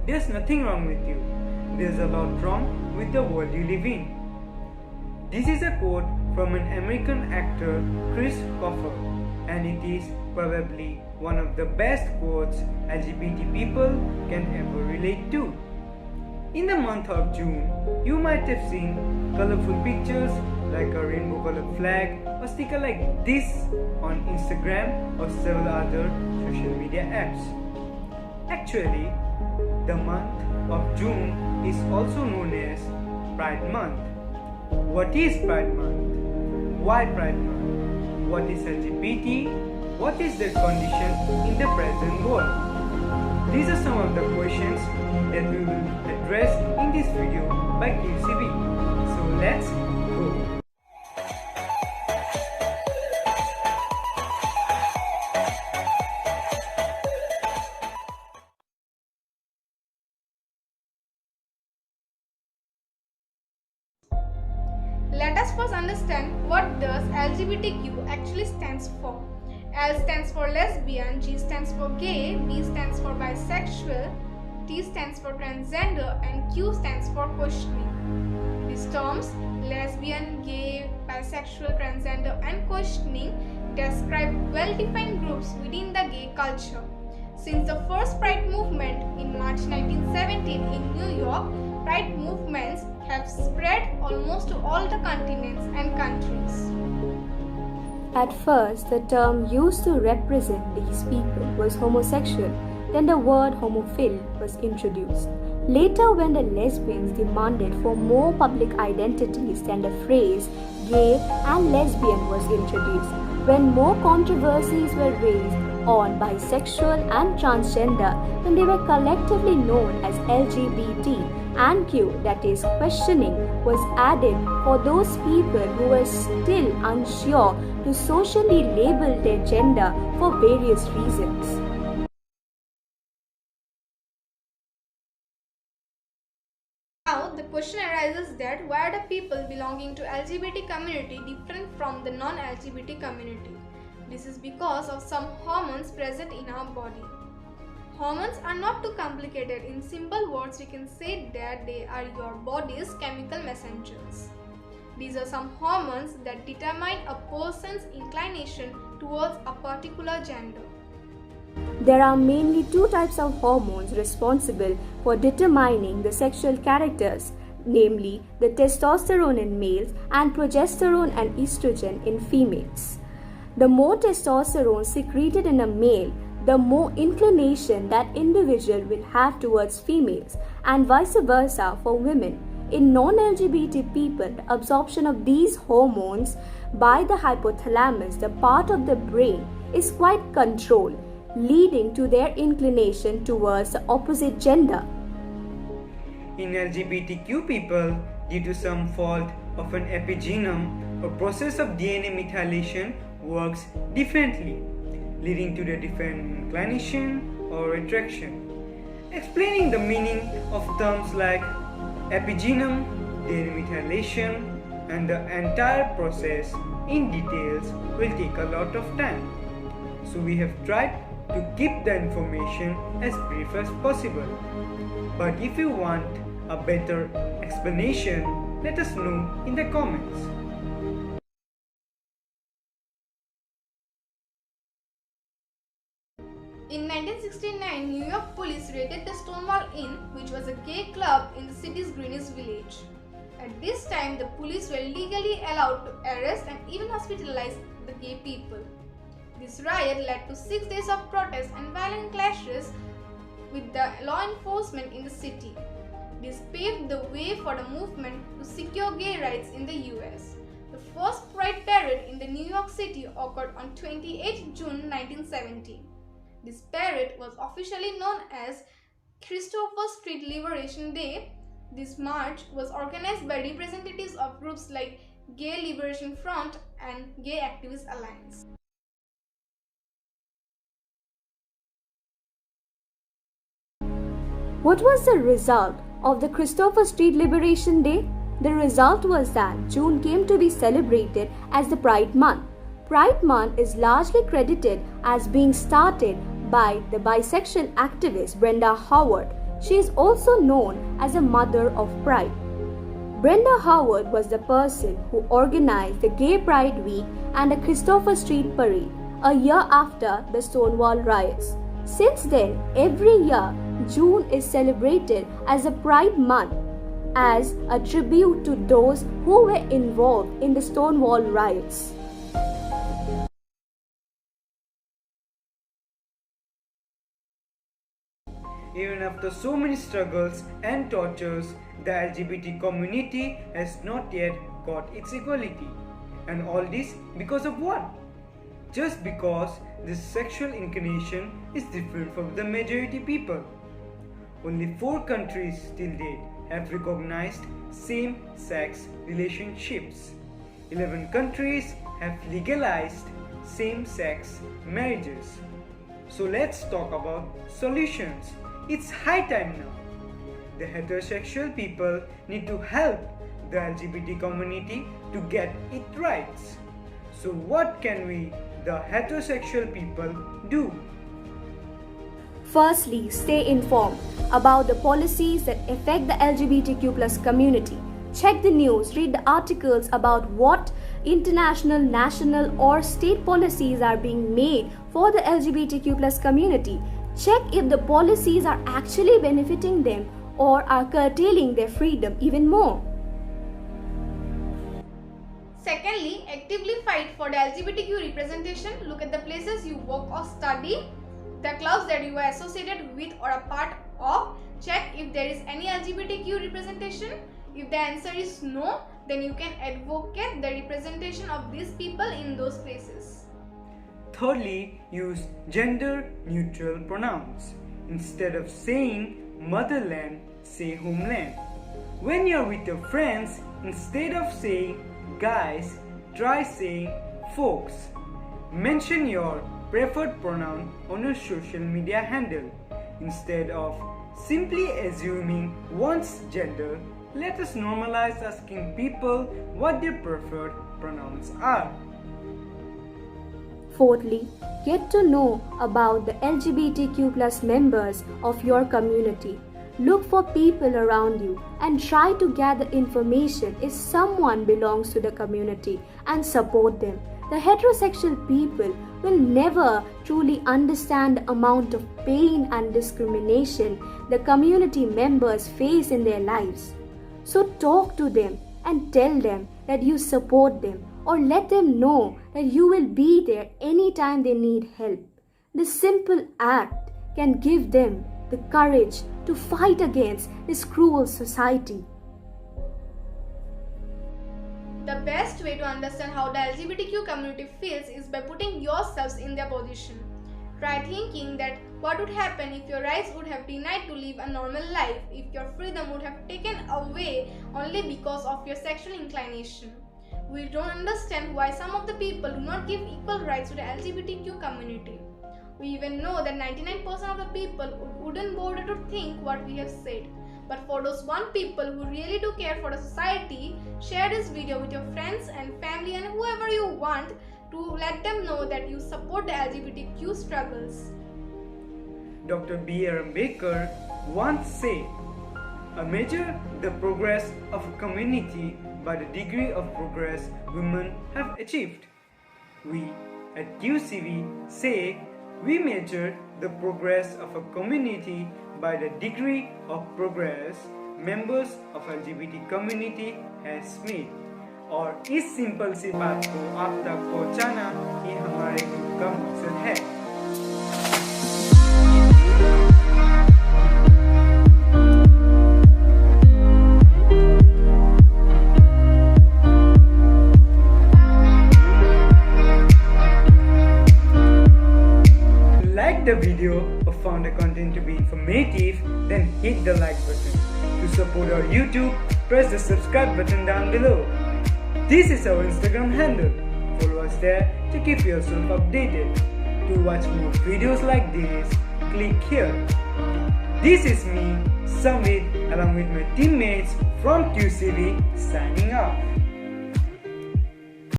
there's nothing wrong with you. There's a lot wrong with the world you live in. This is a quote from an American actor, Chris Coffer, and it is probably one of the best quotes LGBT people can ever relate to. In the month of June, you might have seen colorful pictures like a rainbow colored flag or sticker like this on Instagram or several other social media apps. Actually, the month of June is also known as Pride Month. What is Pride Month? Why Pride Month? What is LGBT? What is their condition in the present world? These are some of the questions that we will address in this video by QCB. So let's go. Let us first understand what does LGBTQ actually stands for. L stands for lesbian, G stands for gay, B stands for bisexual, T stands for transgender, and Q stands for questioning. These terms, lesbian, gay, bisexual, transgender, and questioning, describe well-defined groups within the gay culture. Since the first Pride movement in March 1917 in New York, Pride movements have spread almost to all the continents and countries. At first, the term used to represent these people was homosexual. Then the word homophile was introduced. Later, when the lesbians demanded for more public identities, then the phrase gay and lesbian was introduced. When more controversies were raised on bisexual and transgender, then they were collectively known as LGBT, and Q, that is questioning, was added for those people who were still unsure to socially label their gender for various reasons. Now the question arises that why are the people belonging to LGBT community different from the non-LGBT community? This is because of some hormones present in our body. Hormones are not too complicated. In simple words, we can say that they are your body's chemical messengers. These are some hormones that determine a person's inclination towards a particular gender. There are mainly two types of hormones responsible for determining the sexual characters, namely the testosterone in males and progesterone and estrogen in females. The more testosterone secreted in a male, the more inclination that individual will have towards females, and vice versa for women. In non-LGBT people, the absorption of these hormones by the hypothalamus, the part of the brain, is quite controlled, leading to their inclination towards the opposite gender. In LGBTQ people, due to some fault of an epigenome, a process of DNA methylation works differently, leading to the different inclination or attraction. Explaining the meaning of terms like epigenome, DNA methylation, and the entire process in details will take a lot of time. So we have tried to keep the information as brief as possible. But if you want a better explanation, let us know in the comments. In 1969, New York police raided the Stonewall Inn, which was a gay club in the city's Greenwich Village. At this time, the police were legally allowed to arrest and even hospitalize the gay people. This riot led to 6 days of protests and violent clashes with the law enforcement in the city. This paved the way for the movement to secure gay rights in the US. The first Pride Parade in the New York City occurred on 28 June 1970. This parade was officially known as Christopher Street Liberation Day. This march was organized by representatives of groups like Gay Liberation Front and Gay Activist Alliance. What was the result of the Christopher Street Liberation Day? The result was that June came to be celebrated as the Pride Month. Pride Month is largely credited as being started by the bisexual activist Brenda Howard. She is also known as a mother of pride. Brenda Howard was the person who organized the Gay Pride Week and the Christopher Street Parade a year after the Stonewall riots. Since then, every year, June is celebrated as a Pride Month as a tribute to those who were involved in the Stonewall riots. Even after so many struggles and tortures, the LGBT community has not yet got its equality. And all this because of what? Just because this sexual inclination is different from the majority people. Only 4 countries till date have recognized same-sex relationships. 11 countries have legalized same-sex marriages. So let's talk about solutions. It's high time now. The heterosexual people need to help the LGBT community to get its rights. So what can we, the heterosexual people, do? Firstly, stay informed about the policies that affect the LGBTQ+ community. Check the news, read the articles about what international, national or state policies are being made for the LGBTQ+ community. Check if the policies are actually benefiting them or are curtailing their freedom even more. Secondly, actively fight for the LGBTQ representation. Look at the places you work or study, the clubs that you are associated with or a part of. Check if there is any LGBTQ representation. If the answer is no, then you can advocate the representation of these people in those places. Thirdly, use gender-neutral pronouns. Instead of saying motherland, say homeland. When you're with your friends, instead of saying guys, try saying folks. Mention your preferred pronoun on your social media handle. Instead of simply assuming one's gender, let us normalize asking people what their preferred pronouns are. Fourthly, get to know about the LGBTQ+ members of your community. Look for people around you and try to gather information if someone belongs to the community and support them. The heterosexual people will never truly understand the amount of pain and discrimination the community members face in their lives. So talk to them and tell them that you support them, or let them know that you will be there anytime they need help. This simple act can give them the courage to fight against this cruel society. The best way to understand how the LGBTQ community feels is by putting yourselves in their position. Try thinking that what would happen if your rights would have denied to live a normal life, if your freedom would have taken away only because of your sexual inclination. We don't understand why some of the people do not give equal rights to the LGBTQ community. We even know that 99% of the people wouldn't bother to think what we have said. But for those 1% people who really do care for the society, share this video with your friends and family and whoever you want to let them know that you support the LGBTQ struggles. Dr. B.R. Ambedkar once said, measure the progress of a community by the degree of progress women have achieved. We at QCV say we measure the progress of a community by the degree of progress members of LGBT community has made. और इस simple सी बात को आप तक पहुंचाना ही हमारे group का मकसद है. Like the video or found the content to be informative, then hit the like button. To support our YouTube, press the subscribe button down below. This is our Instagram handle. Follow us there to keep yourself updated. To watch more videos like this, click here. This is me, Samvid, along with my teammates from QCV signing off.